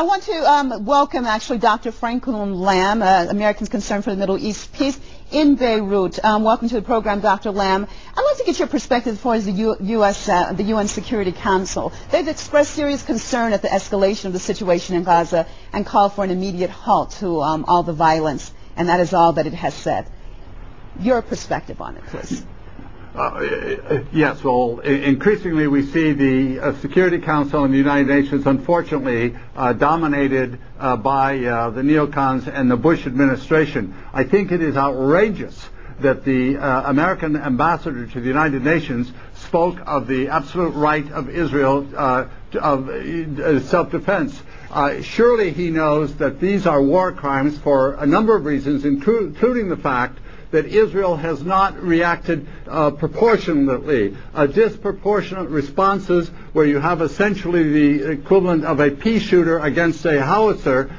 I want to welcome, actually, Dr. Franklin Lamb, Americans Concerned for the Middle East Peace in Beirut. Welcome to the program, Dr. Lamb. I'd like to get your perspective as far as the UN Security Council. They've expressed serious concern at the escalation of the situation in Gaza and called for an immediate halt to all the violence, and that is all that it has said. Your perspective on it, please. Yes, well, increasingly we see the Security Council in the United Nations, unfortunately, dominated by the neocons and the Bush administration. I think it is outrageous that the American ambassador to the United Nations spoke of the absolute right of Israel of self-defense. Surely he knows that these are war crimes for a number of reasons, including the fact that Israel has not reacted proportionately. Disproportionate responses where you have essentially the equivalent of a pea shooter against a howitzer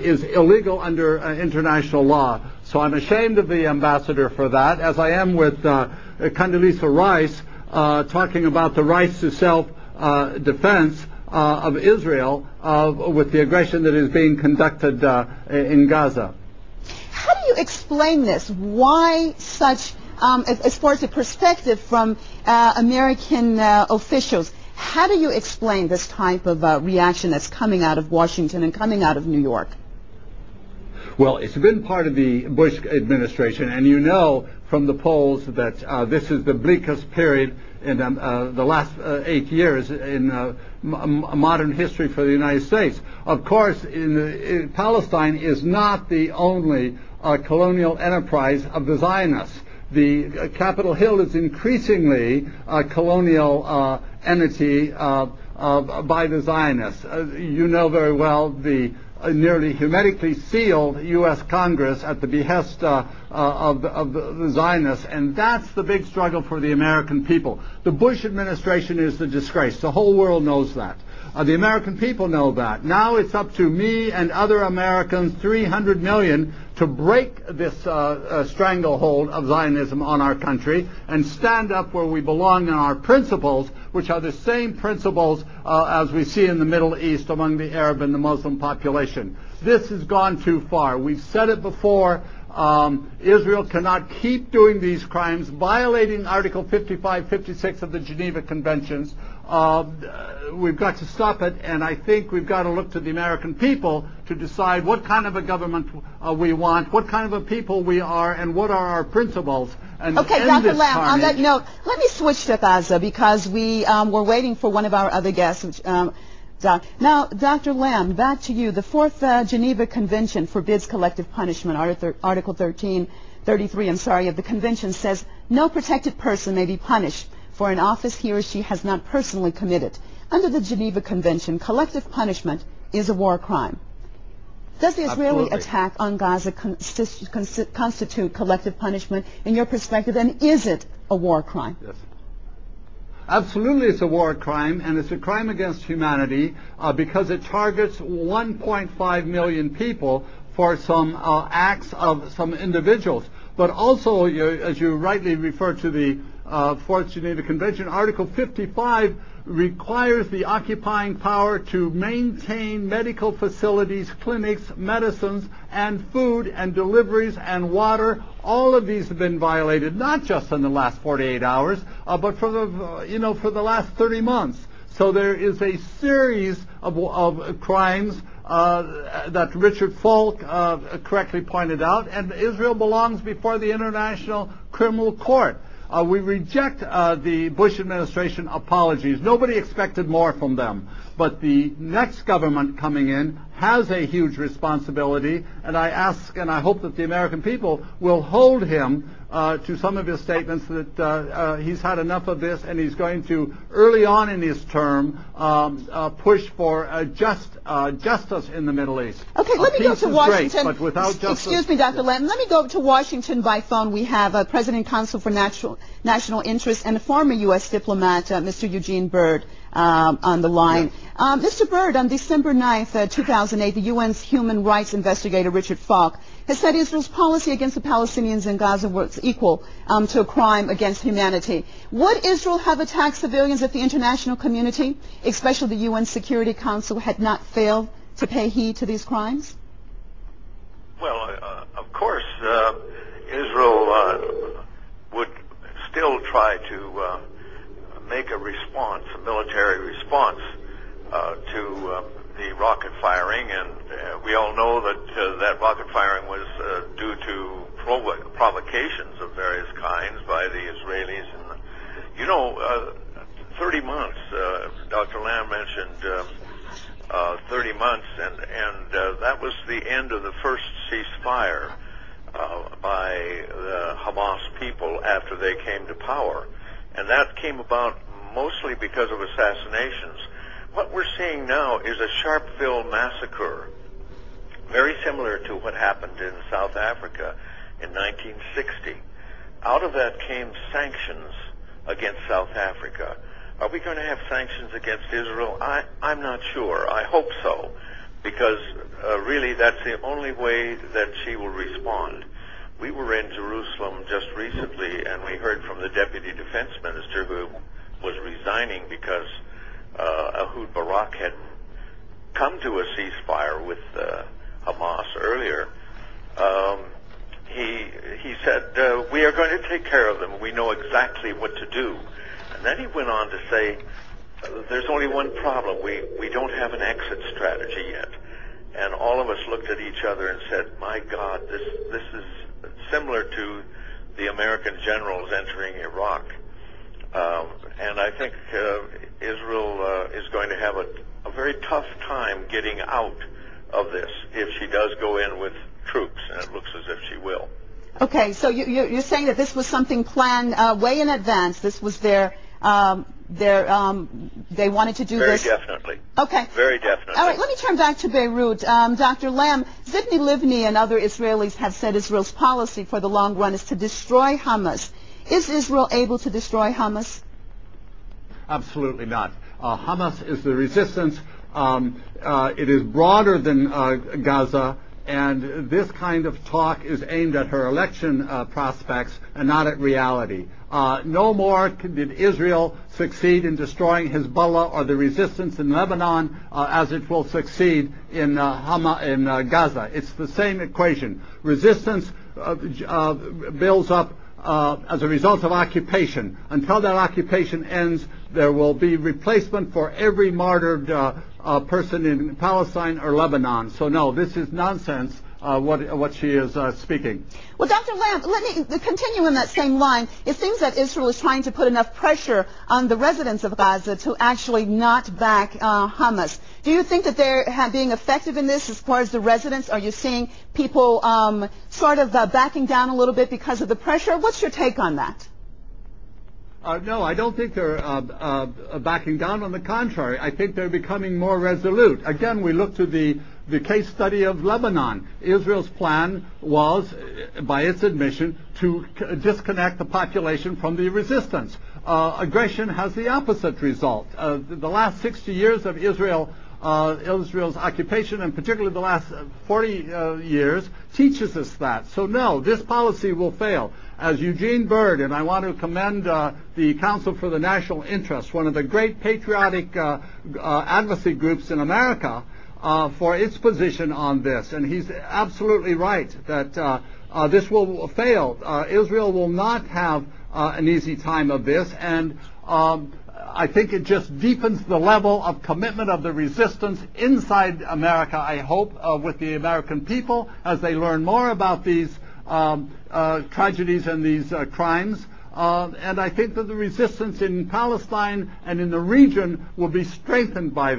is illegal under international law. So I'm ashamed of the ambassador for that, as I am with Condoleezza Rice talking about the rights to self-defense of Israel with the aggression that is being conducted in Gaza. How do you explain this? Why such, as far as the perspective from American officials, how do you explain this type of reaction that's coming out of Washington and coming out of New York? Well, it's been part of the Bush administration, and you know from the polls that this is the bleakest period in the last 8 years in modern history for the United States. Of course, Palestine is not the only colonial enterprise of the Zionists. The Capitol Hill is increasingly a colonial entity by the Zionists. You know very well the nearly hermetically sealed U.S. Congress at the behest of the Zionists, and that's the big struggle for the American people. The Bush administration is the disgrace. The whole world knows that. The American people know that. Now it's up to me and other Americans, 300 million, to break this stranglehold of Zionism on our country and stand up where we belong in our principles, which are the same principles as we see in the Middle East among the Arab and the Muslim population. This has gone too far. We've said it before. Israel cannot keep doing these crimes, violating Article 55, 56 of the Geneva Conventions. We've got to stop it, and I think we've got to look to the American people to decide what kind of a government we want, what kind of a people we are, and what are our principles. And okay, Dr. Lamb, on that note, let me switch to Gaza because we were waiting for one of our other guests. Which, now, Dr. Lamb, back to you. The Fourth Geneva Convention forbids collective punishment. Article 33 of the Convention says no protected person may be punished for an office he or she has not personally committed. Under the Geneva Convention, collective punishment is a war crime. Does the Israeli attack on Gaza constitute collective punishment in your perspective, and is it a war crime? Yes. Absolutely, it's a war crime, and it's a crime against humanity because it targets 1.5 million people for some acts of some individuals. But also, as you rightly refer to the Fourth Geneva Convention, Article 55 requires the occupying power to maintain medical facilities, clinics, medicines, and food and deliveries and water. All of these have been violated, not just in the last 48 hours, but for the last 30 months. So there is a series of crimes that Richard Falk correctly pointed out, and Israel belongs before the International Criminal Court. We reject the Bush administration apologies. Nobody expected more from them. But the next government coming in has a huge responsibility, and I ask and I hope that the American people will hold him to some of his statements that he's had enough of this, and he's going to, early on in his term, push for justice in the Middle East. Okay, let me go to Washington. Great, but without justice, excuse me, Dr. Lamb. Let me go to Washington by phone. We have President Council for National Interest and a former U.S. diplomat, Mr. Eugene Byrd, on the line. Mr. Byrd, on December 9th, 2008, the UN's human rights investigator, Richard Falk, has said Israel's policy against the Palestinians in Gaza was equal to a crime against humanity. Would Israel have attacked civilians if the international community, especially the UN Security Council, had not failed to pay heed to these crimes? Well, of course, Israel would still try to make a response, a military response to the rocket firing, and we all know that that rocket firing was due to provocations of various kinds by the Israelis. And 30 months. Dr. Lamb mentioned 30 months, and that was the end of the first ceasefire by the Hamas people after they came to power, and that came about mostly because of assassinations. What we're seeing now is a Sharpeville massacre, very similar to what happened in South Africa in 1960. Out of that came sanctions against South Africa. Are we going to have sanctions against Israel? I'm not sure. I hope so, because really that's the only way that she will respond. We were in Jerusalem just recently, and we heard from the Deputy Defense Minister, who was resigning because Ehud Barak had come to a ceasefire with Hamas earlier. He said, we are going to take care of them. We know exactly what to do. And then he went on to say, there's only one problem. We don't have an exit strategy yet. And all of us looked at each other and said, my God, this is similar to the American generals entering Iraq. And I think Israel is going to have a very tough time getting out of this if she does go in with troops, and it looks as if she will. Okay, so you're saying that this was something planned way in advance. This was they wanted to do this. Very definitely. Okay. Very definitely. All right, let me turn back to Beirut. Dr. Lamb, Zidney Livni and other Israelis have said Israel's policy for the long run is to destroy Hamas. Is Israel able to destroy Hamas? Absolutely not. Hamas is the resistance. It is broader than Gaza. And this kind of talk is aimed at her election prospects and not at reality. No more did Israel succeed in destroying Hezbollah or the resistance in Lebanon as it will succeed in Gaza. It's the same equation. Resistance builds up as a result of occupation. Until that occupation ends, there will be replacement for every martyred person in Palestine or Lebanon. So no, this is nonsense, what she is speaking. Well, Dr. Lamb, let me continue in that same line. It seems that Israel is trying to put enough pressure on the residents of Gaza to actually not back Hamas. Do you think that they're being effective in this as far as the residents? Are you seeing people sort of backing down a little bit because of the pressure? What's your take on that? No, I don't think they're backing down. On the contrary, I think they're becoming more resolute. Again, we look to the case study of Lebanon. Israel's plan was, by its admission, to disconnect the population from the resistance. Aggression has the opposite result. The last 60 years of Israel's occupation, and particularly the last 40 years, teaches us that. So no, this policy will fail. As Eugene Byrd, and I want to commend the Council for the National Interest, one of the great patriotic advocacy groups in America, for its position on this. And he's absolutely right that this will fail. Israel will not have an easy time of this, and I think it just deepens the level of commitment of the resistance inside America, I hope, with the American people as they learn more about these tragedies and these crimes. And I think that the resistance in Palestine and in the region will be strengthened by